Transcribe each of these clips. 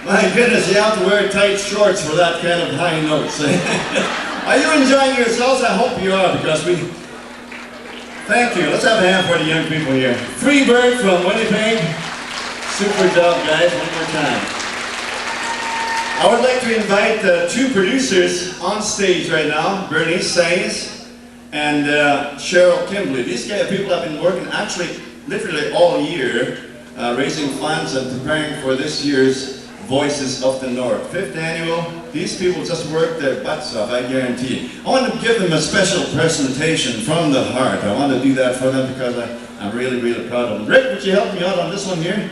My goodness, you have to wear tight shorts for that kind of high notes. Are you enjoying yourselves? I hope you are, because we... Thank you. Let's have a hand for the young people here. Freebird from Winnipeg. Super job, guys. One more time. I would like to invite two producers on stage right now. Bernice, Sayese, and Sheryl, Kimbley. These guys, people have been working actually literally all year, raising funds and preparing for this year's Voices of the North, 5th annual. These people just work their butts off, I guarantee. I want to give them a special presentation from the heart. I want to do that for them because I'm really, really proud of them. Rick, would you help me out on this one here?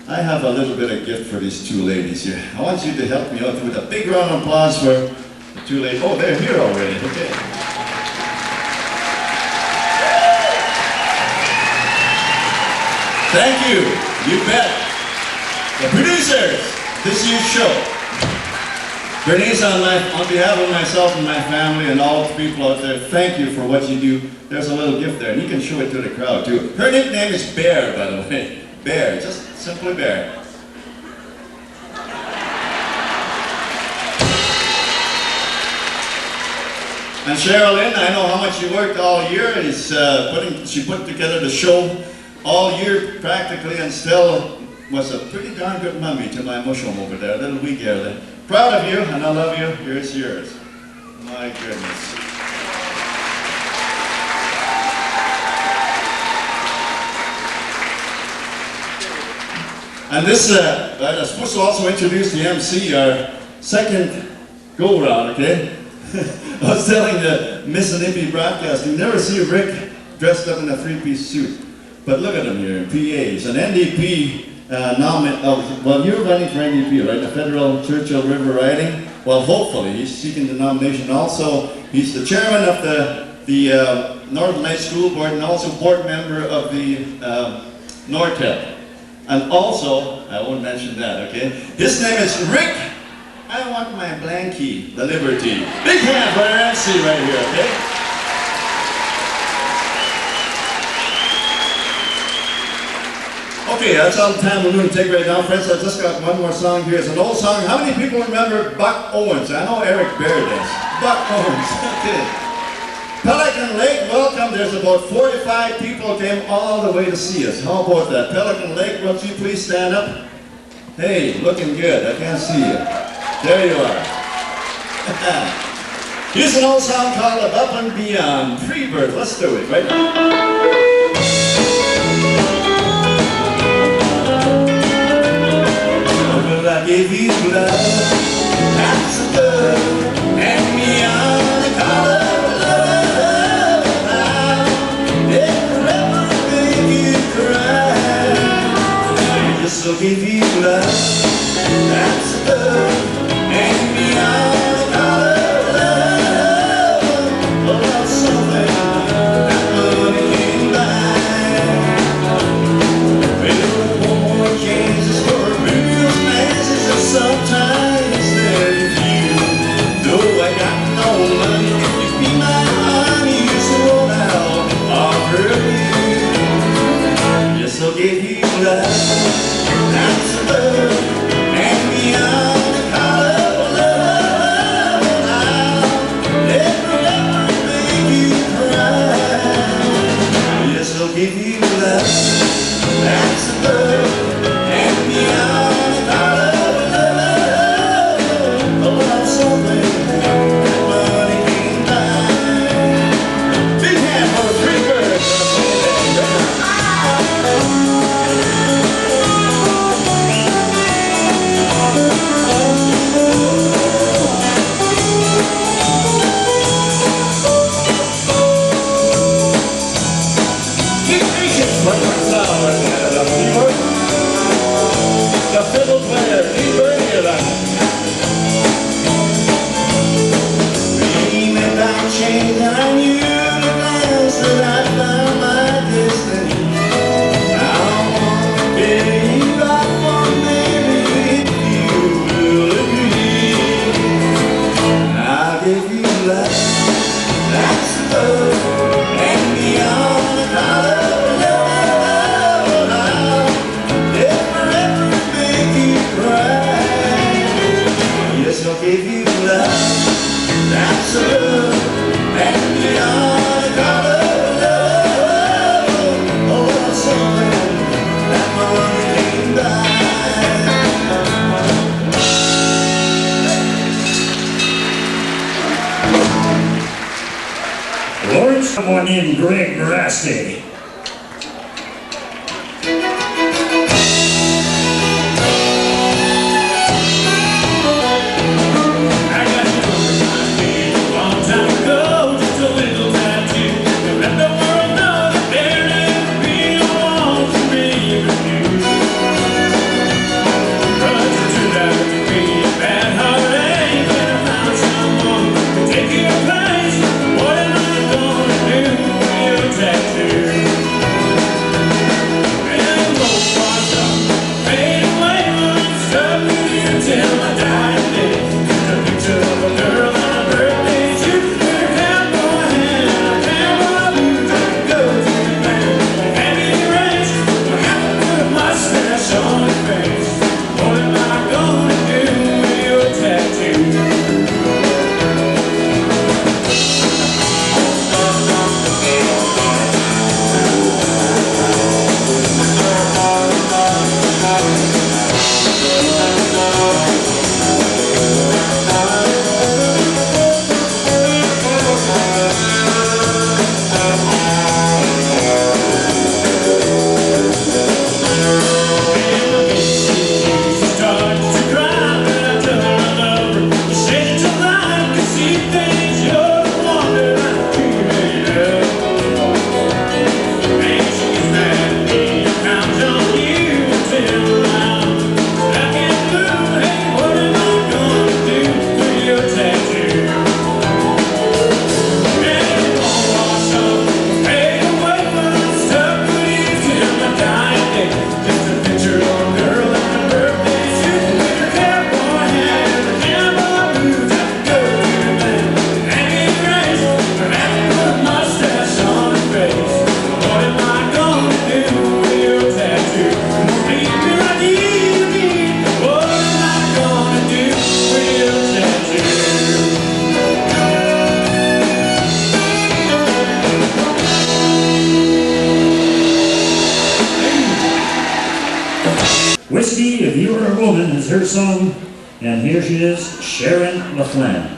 I have a little bit of gift for these two ladies here. I want you to help me out with a big round of applause for the two ladies. Oh, they're here already, okay. Thank you, you bet. The producers. This year's show. Bernice, on behalf of myself and my family and all the people out there, thank you for what you do. There's a little gift there, and you can show it to the crowd too. Her nickname is Bear, by the way. Bear, just simply Bear. And Sheryl, I know how much you worked all year. She put together the show all year practically, and still was a pretty darn good mummy to my mushroom over there, little wee girl there. Proud of you, and I love you. Here's yours. My goodness. And this, I'm supposed to also introduce the MC, our second go-round, okay? I was telling the Miss and Impy broadcast, you never see Rick dressed up in a three-piece suit. But look at him here, in PAs. An NDP well, you're running for NDP, right? The Federal Churchill River riding. Well, hopefully, he's seeking the nomination. Also, he's the chairman of the Northern Lights School Board and also board member of the Nortel. And also, I won't mention that, okay? His name is Rick. I want my blankie, Laliberte. Big hand for our MC right here, okay? Okay, that's all the time we're going to take right now, friends. I just got one more song here. It's an old song. How many people remember Buck Owens? I know Eric Bear does. Buck Owens, okay. Pelican Lake, welcome. There's about 45 people came all the way to see us. How about that? Pelican Lake, won't you please stand up? Hey, looking good. I can't see you. There you are. Here's an old song called Up and Beyond. Freebird, let's do it right now. I gave you love, that's the love, and beyond the color of love, it'll never make you cry. Yes, I'll give you love, that's the love, and beyond the color of love, oh, that's something that money can't buy. Well, one more chance is for a real man. Sometimes there's you. Though I got no money, if you be my honey, it's all I'll offer you. Yes, I'll give you love, that's love, and beyond the color of love, I'll never make you cry. Yes, I'll give you love, that's love, and beyond the color. someone named Greg Merasty. Whiskey, If You Were a Woman is her song, and here she is, Sharon Laflamme.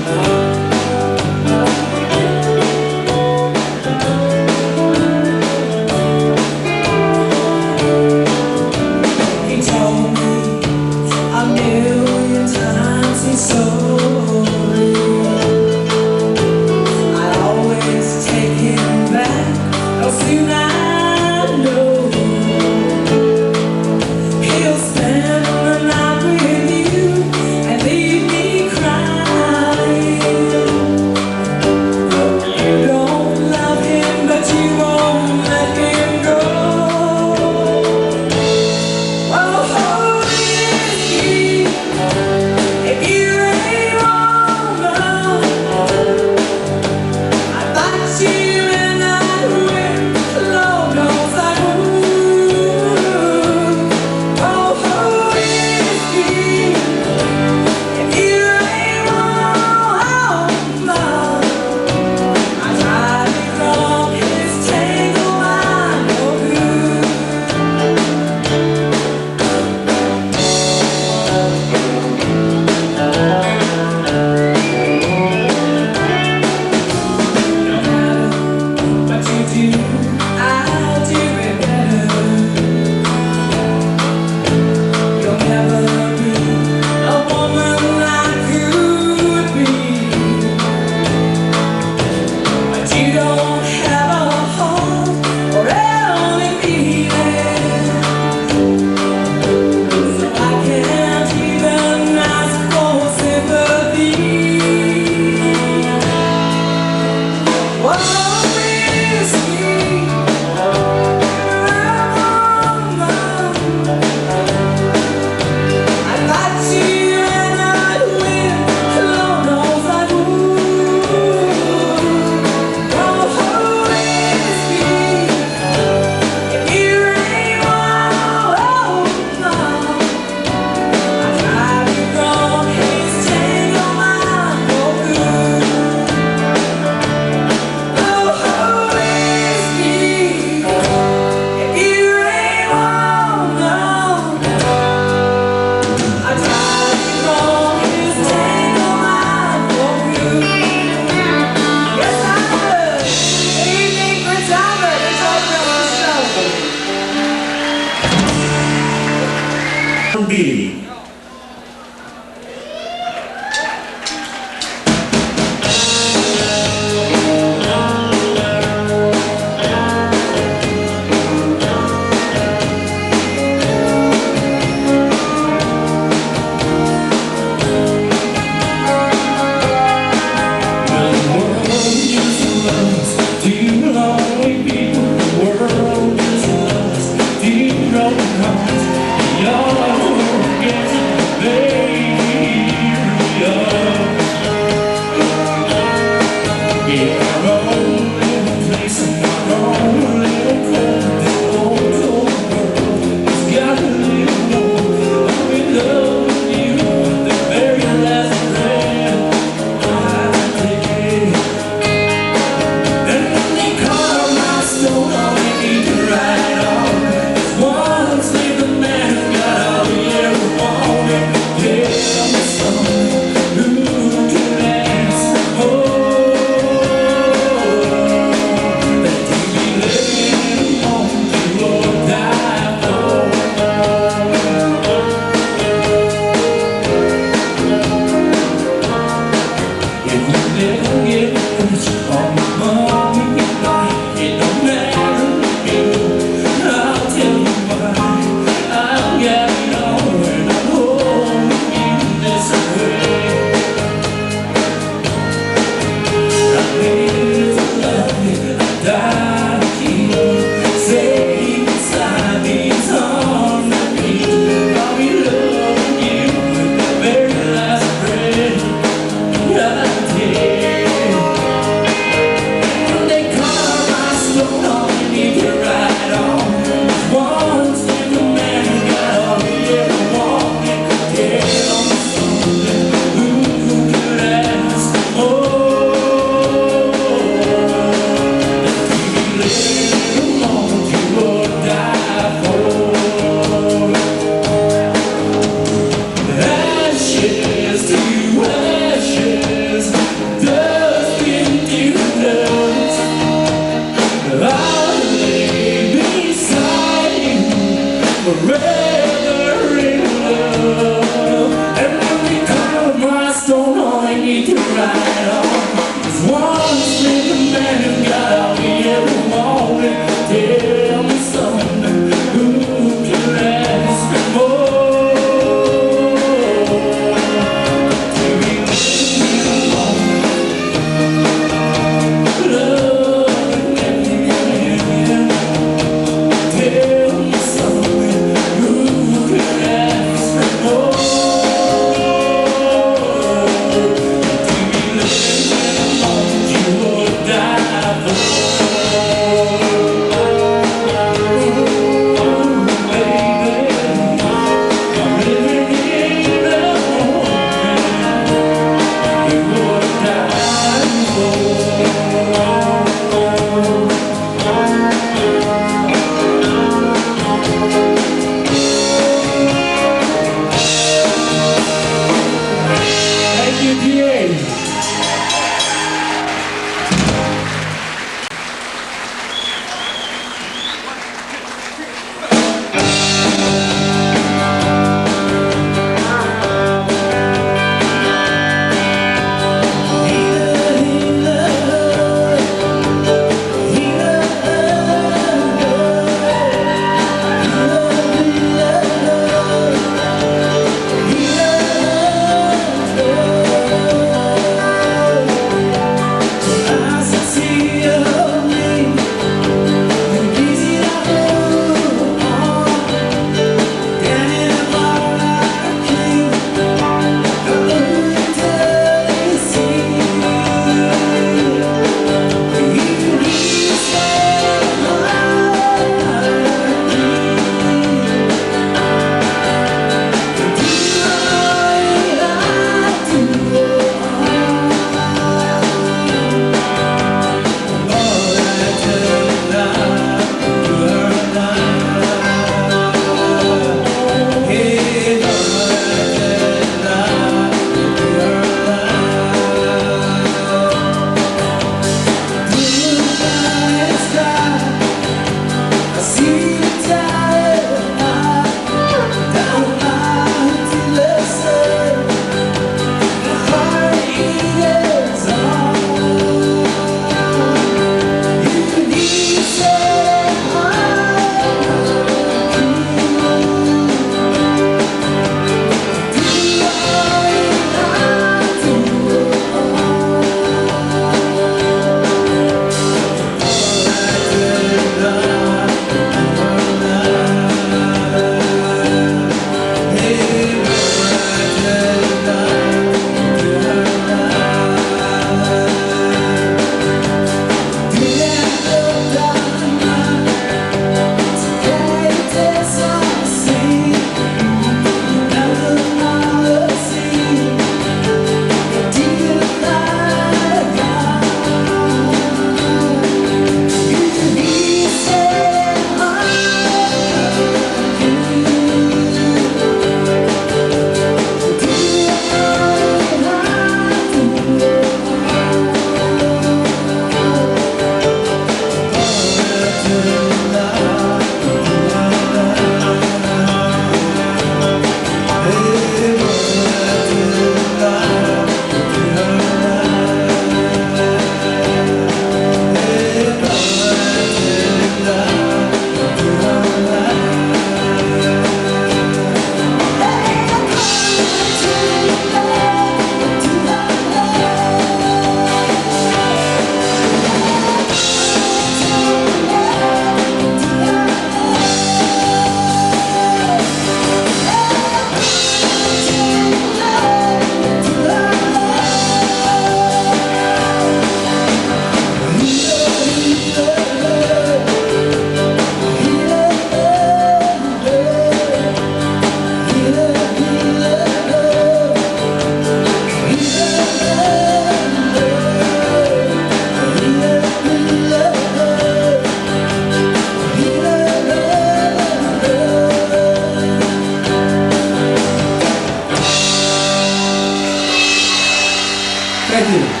Thank you.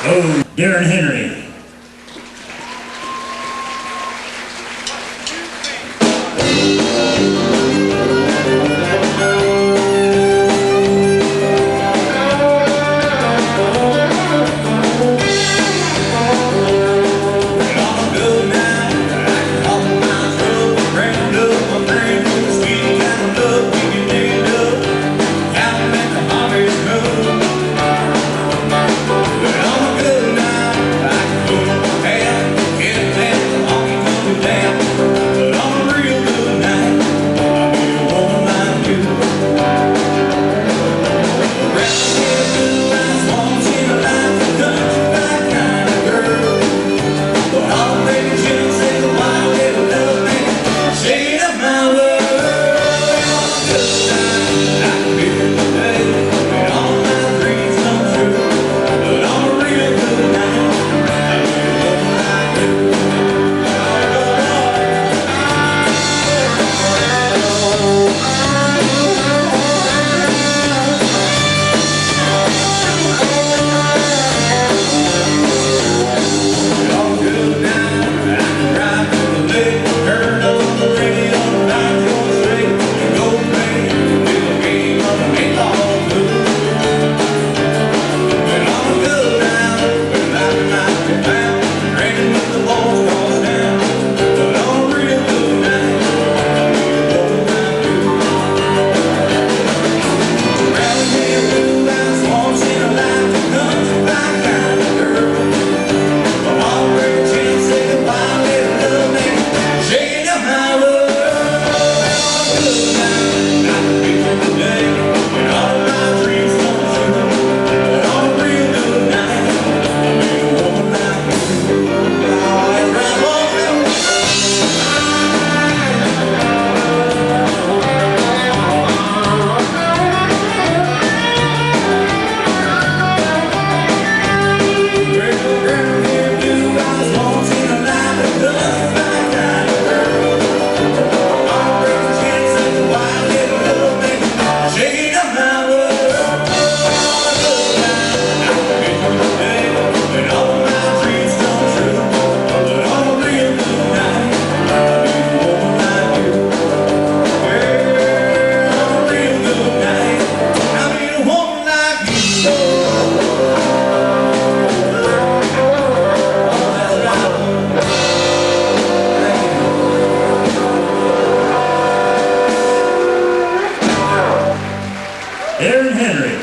Oh, Darren Henry.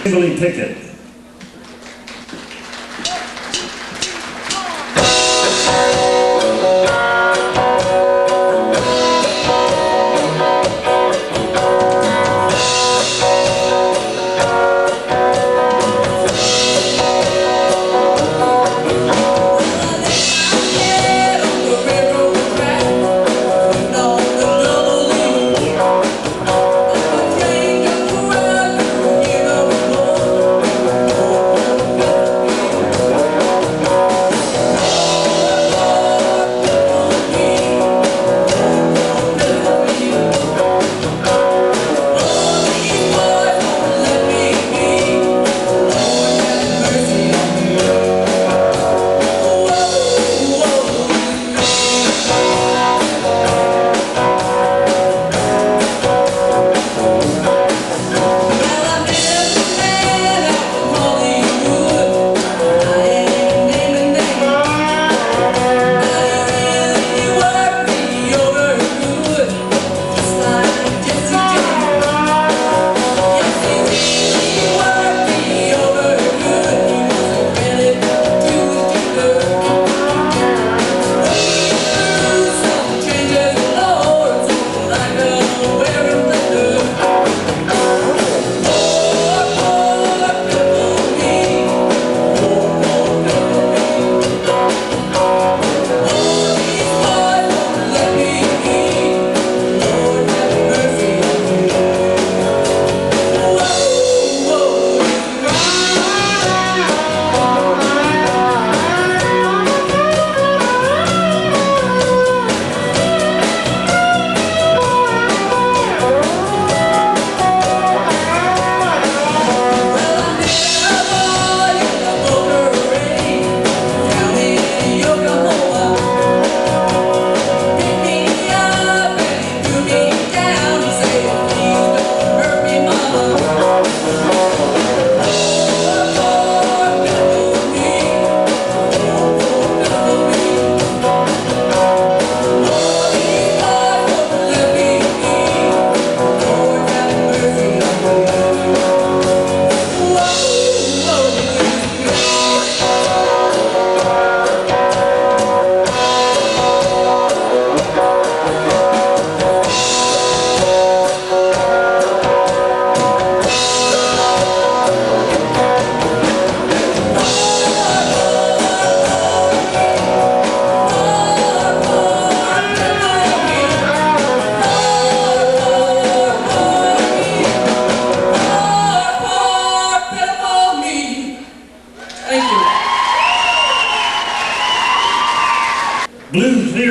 Kimberly Picot.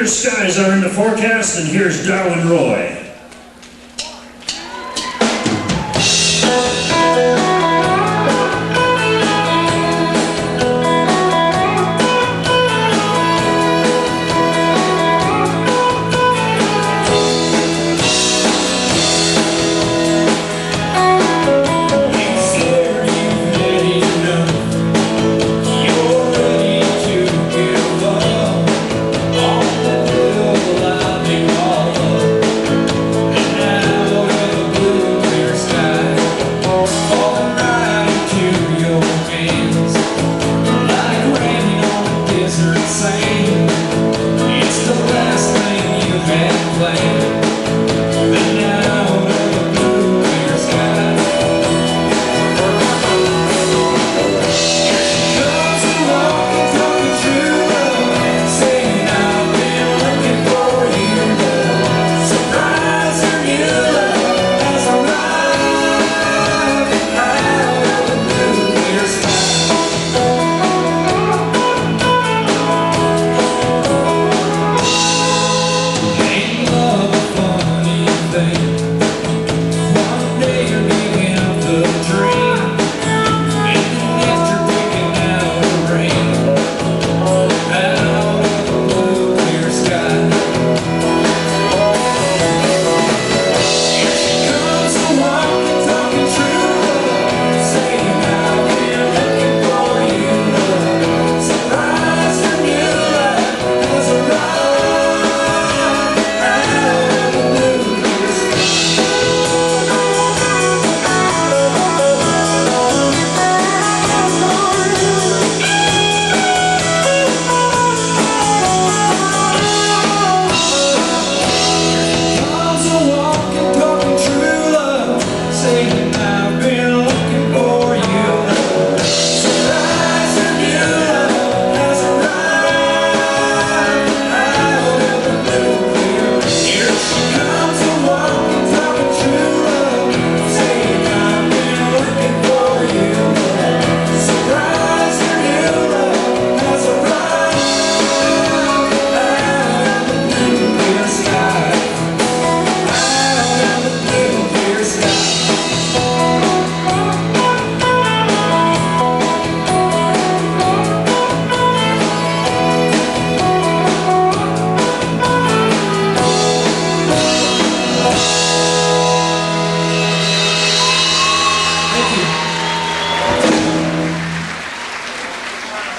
clear skies are in the forecast, and here's Darwin Roy.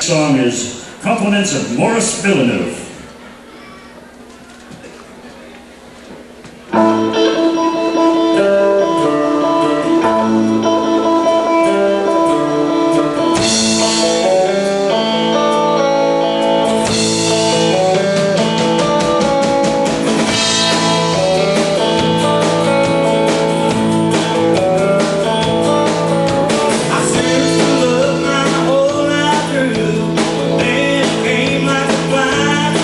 Song is Compliments of Maurice Villeneuve. Came like a fly.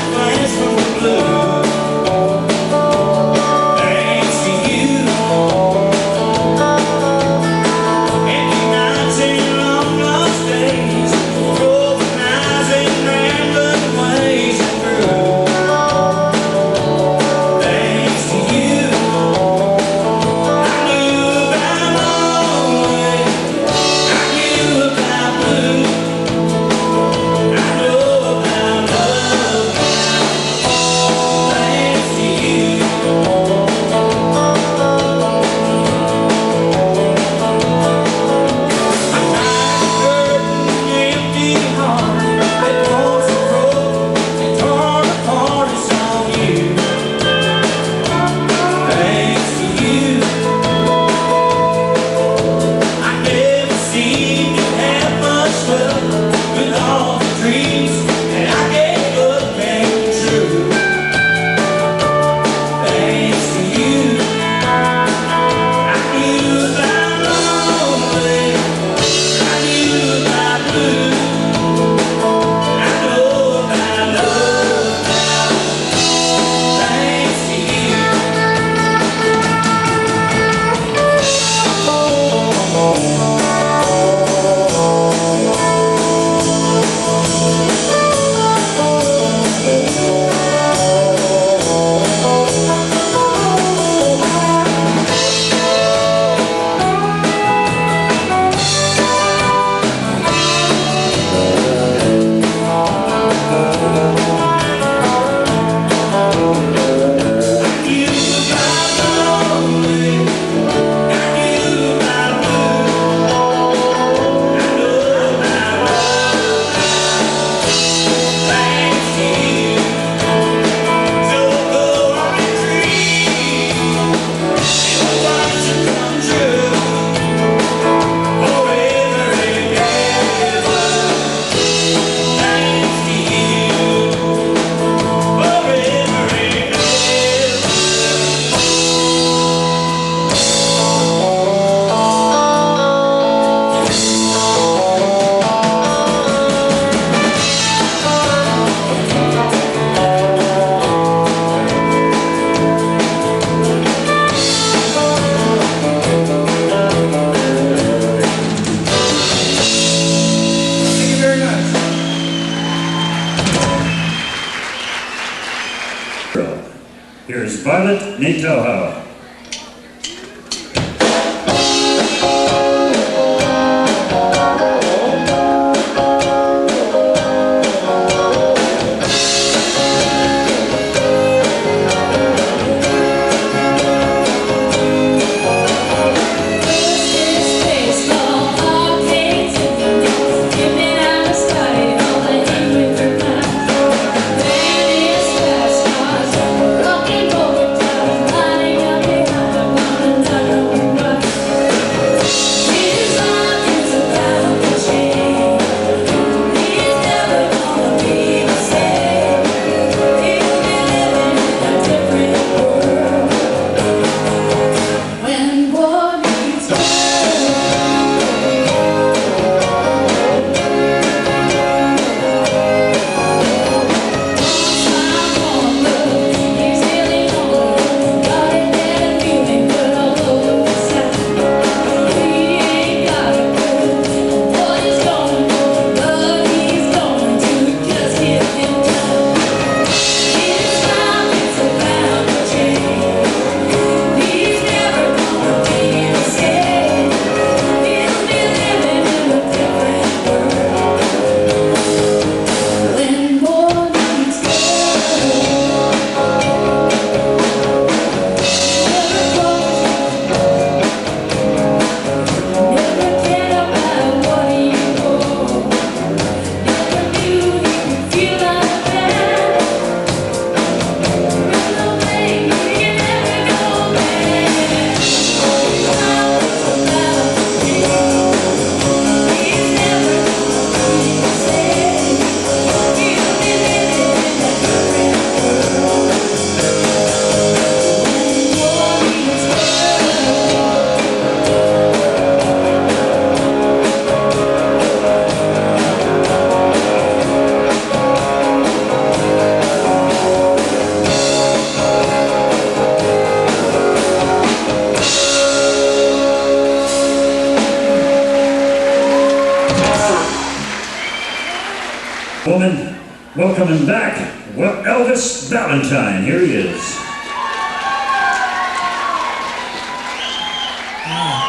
woman. Welcoming back, Elvis Ballantyne. Here he is.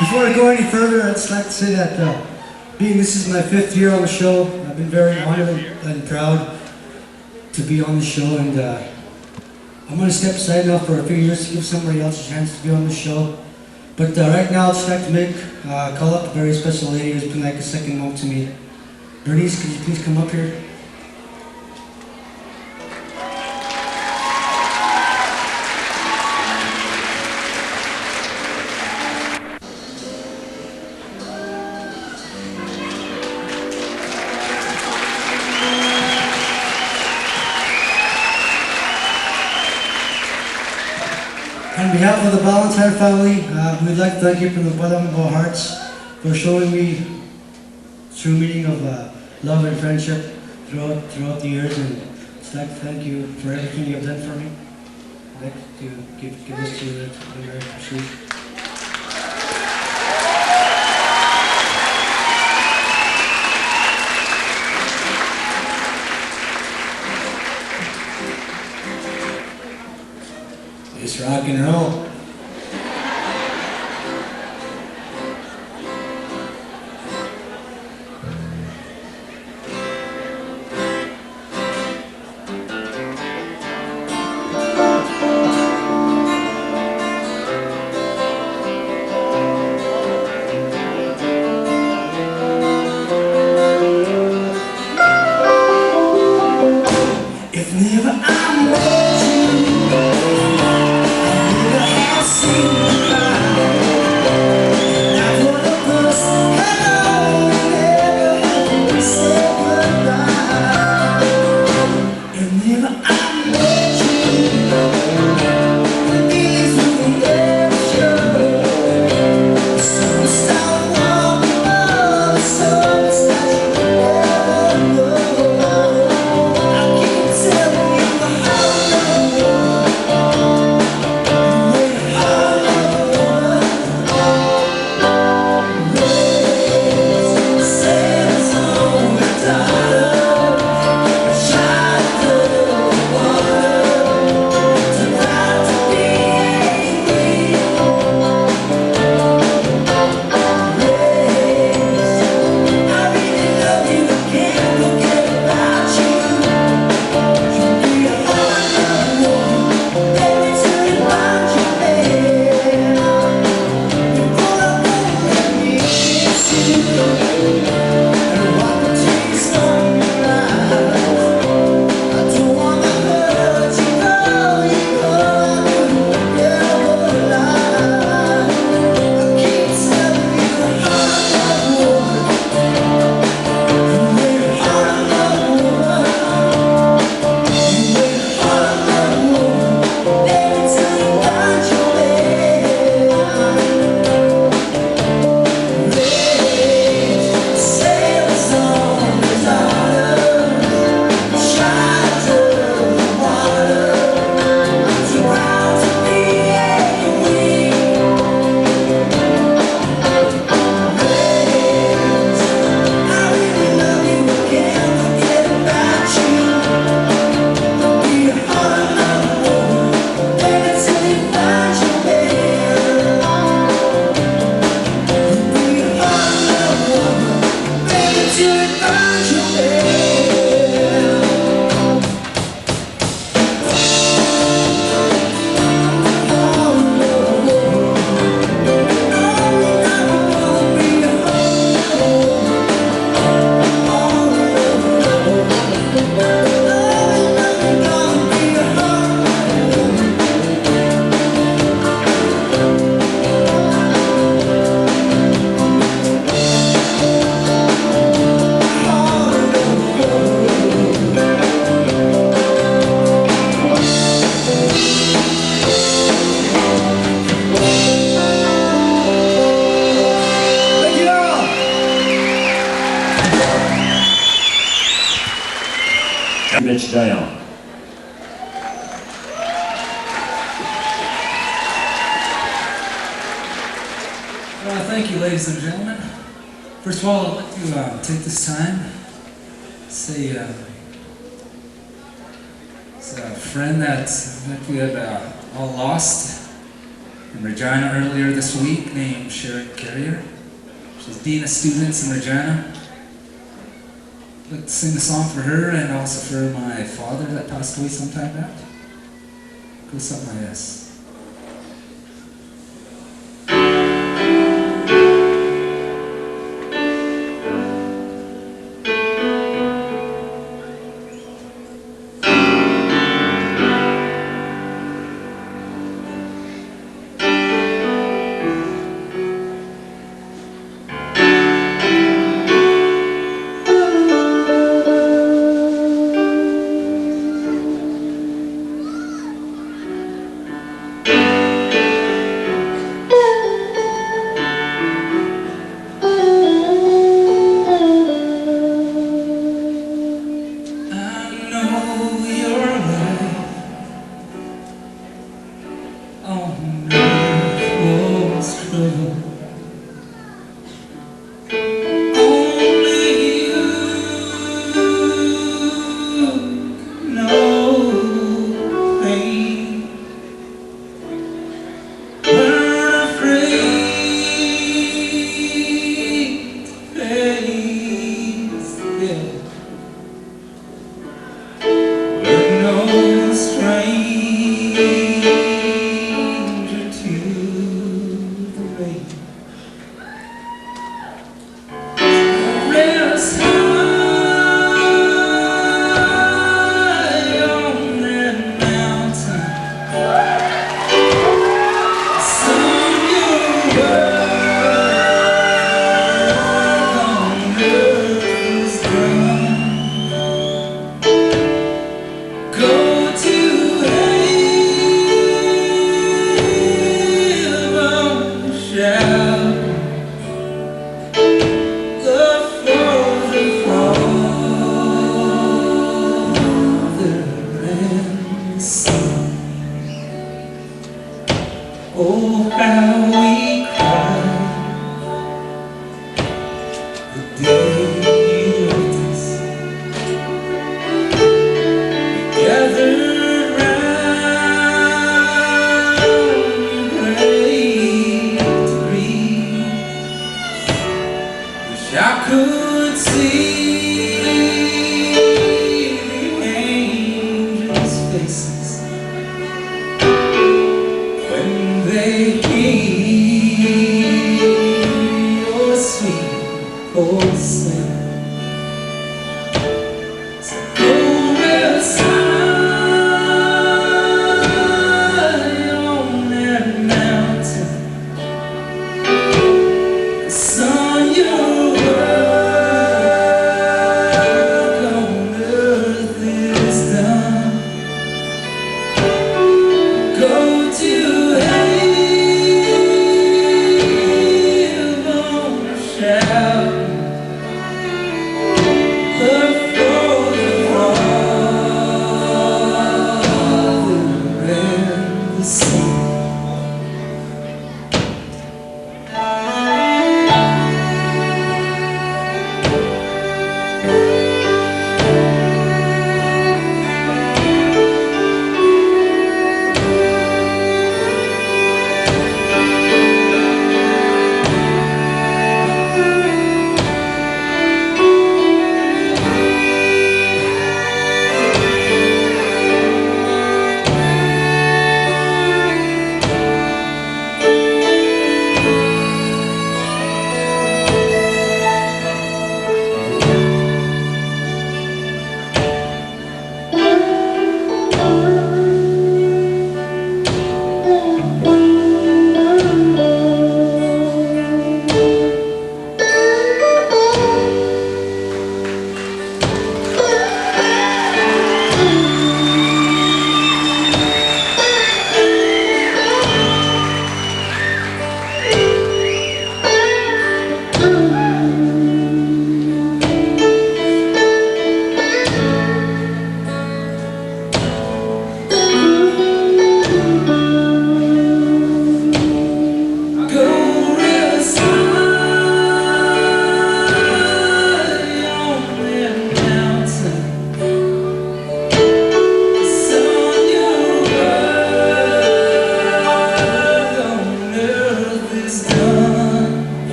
Before I go any further, I'd just like to say that being this is my 5th year on the show, I've been very honored and proud to be on the show, and I'm going to step aside now for a few years to give somebody else a chance to be on the show. But right now, I'd just like to call up a very special lady who's been like a second home to me. Bernice, could you please come up here? On behalf of the Ballantyne family, we'd like to thank you from the bottom of our hearts for showing me true meaning of love and friendship throughout the years, and I'd like to thank you for everything you've done for me. I'd like to give this to you to very appreciate. It's rock and roll. If never I met you, Mitch Daigneault. Thank you, ladies and gentlemen. First of all, I'd like to take this time to say It's a friend that we had all lost in Regina earlier this week named Sheryl Carrier. She's Dean of Students in Regina. I'd like to sing a song for her and also for my father that passed away some time back. It goes something like this.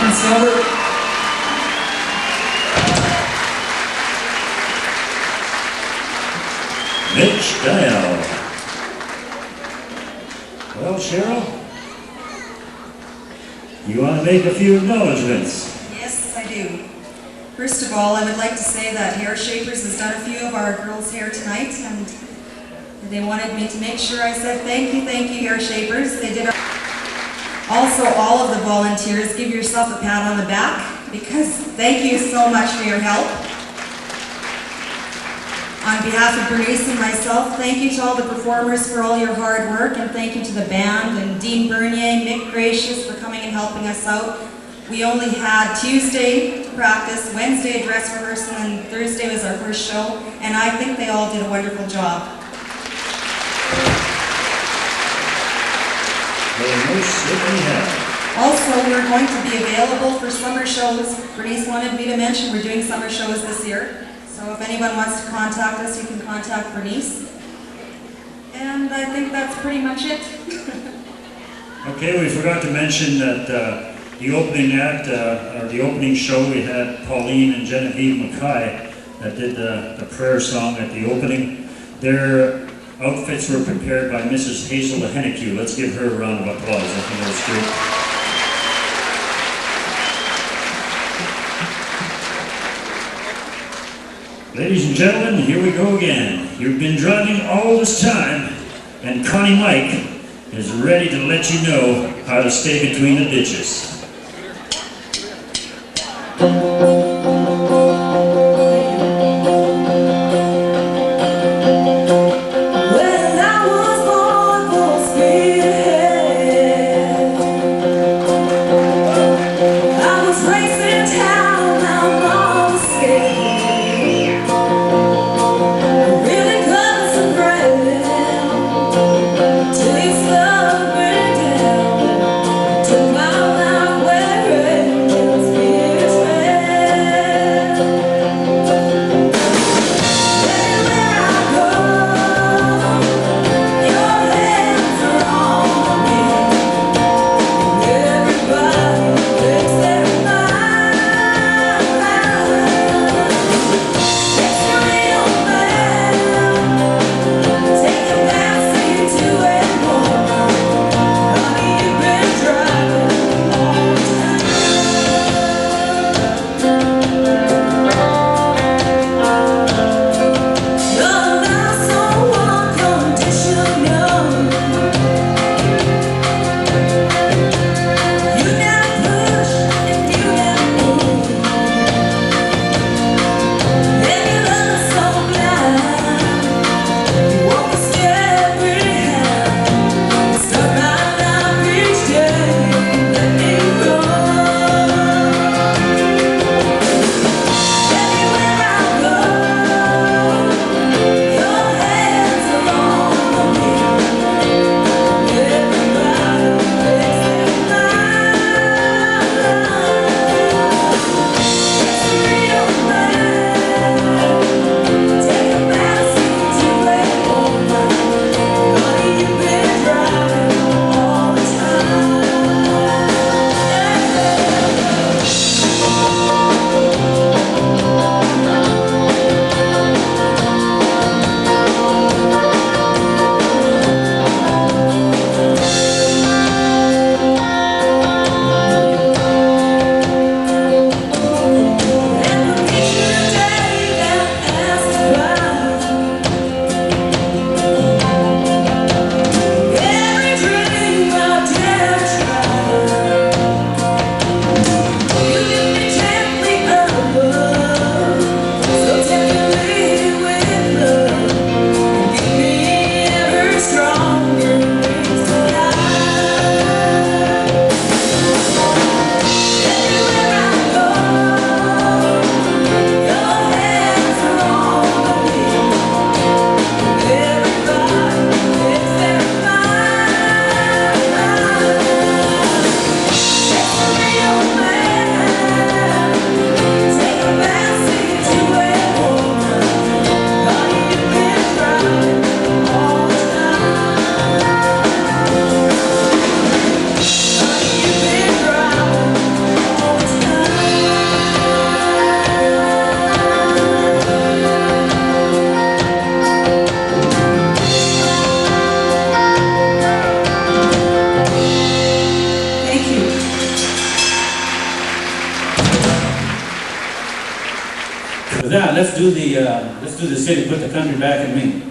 and silver. Mitch Daigneault. Well, Sheryl, you want to make a few acknowledgements? Yes, I do. First of all, I would like to say that Hair Shapers has done a few of our girls' hair tonight, and they wanted me to make sure I said thank you, Hair Shapers. They did. Also, all of the volunteers, give yourself a pat on the back, because thank you so much for your help. On behalf of Bernice and myself, thank you to all the performers for all your hard work, and thank you to the band and Dean Bernier, Mick Gracious for coming and helping us out. We only had Tuesday to practice, Wednesday a dress rehearsal, and Thursday was our first show, and I think they all did a wonderful job. They most certainly have. Also, we're going to be available for summer shows. Bernice wanted me to mention we're doing summer shows this year. So if anyone wants to contact us, you can contact Bernice. And I think that's pretty much it. Okay, we forgot to mention that the opening act, or the opening show, we had Pauline and Genevieve McKay that did the prayer song at the opening. Their outfits were prepared by Mrs. Hazel Henneque. Let's give her a round of applause. I think that was great. Ladies and gentlemen, here we go again. You've been driving all this time, and Connie Mike is ready to let you know how to stay between the ditches. Tomorrow, where that, let's do the city, put the country back in me.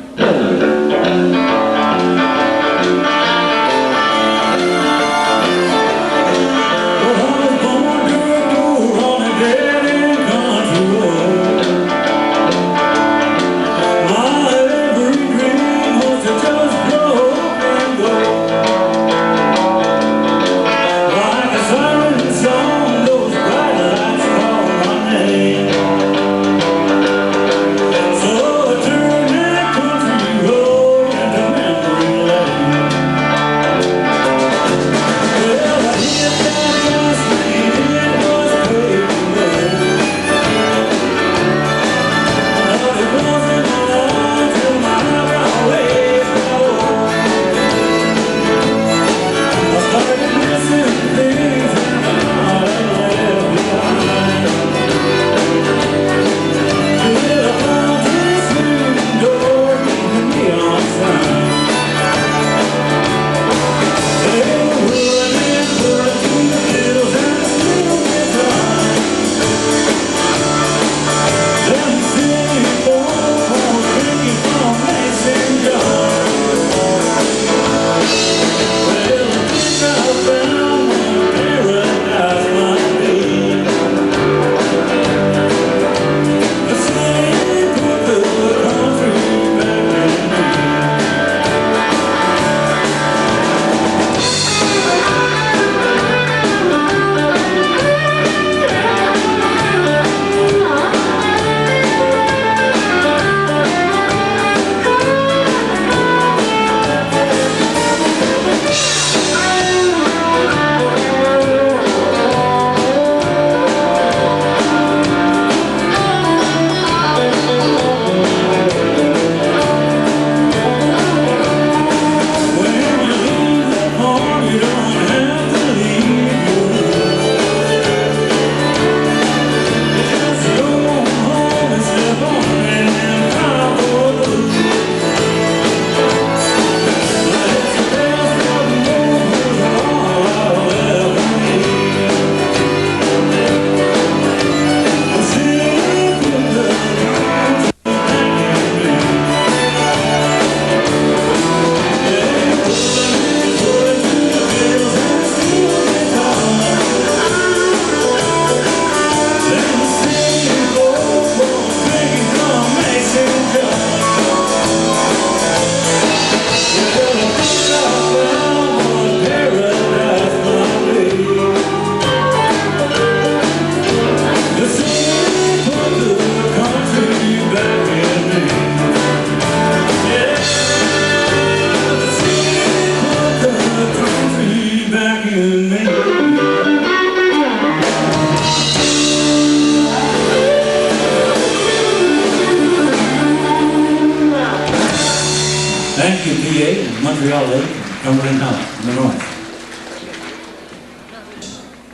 Thank you, PA, and Montreal Lake, and Cumberland House in the north.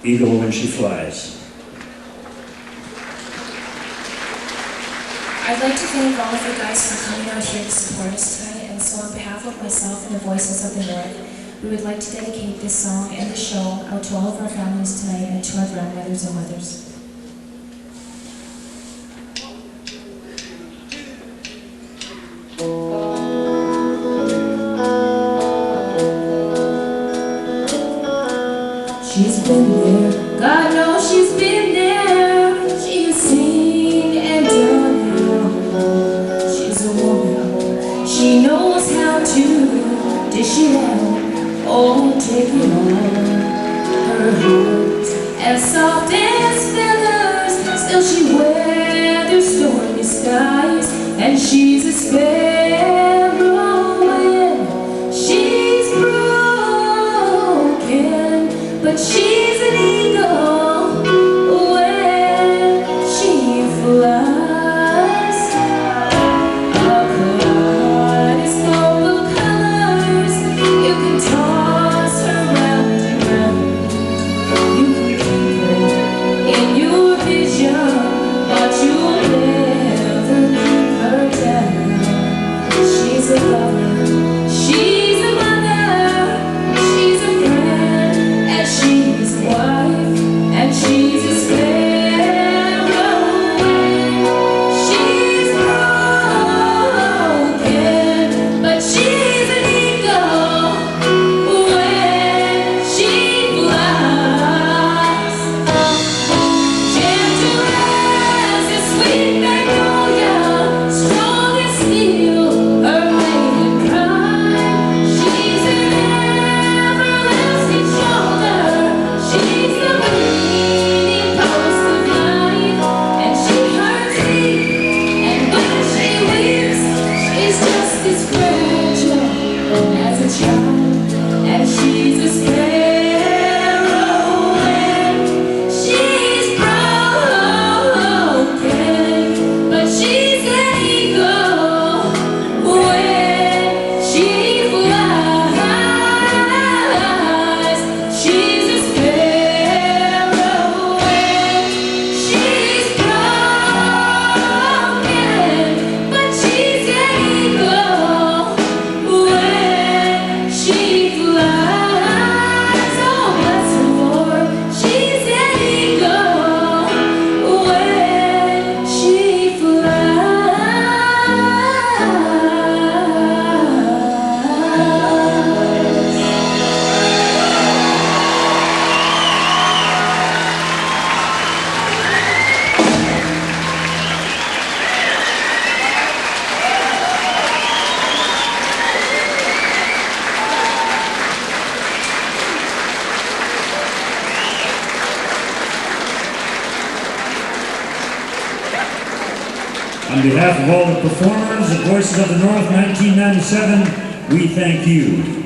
Eagle when she flies. I'd like to thank all of you guys for coming out here to support us tonight, and so on behalf of myself and the Voices of the North, we would like to dedicate this song and the show out to all of our families tonight and to our grandmothers and mothers. She's been there, God knows she's been there. She has seen and done it all. She's a woman, she knows how to dish it out, oh, take it all. Her heart's as soft as feathers, still she weathers stormy skies, and she's a sparrow when she's broken, but she's an eagle when she flies. A cloud is full of colors, you can toss her round and round. You can keep her in your vision, but you'll never keep her down. She's a lover, she's a mother, she's a friend, and she's a wife. On behalf of all the performers, the Voices of the North 1997, we thank you.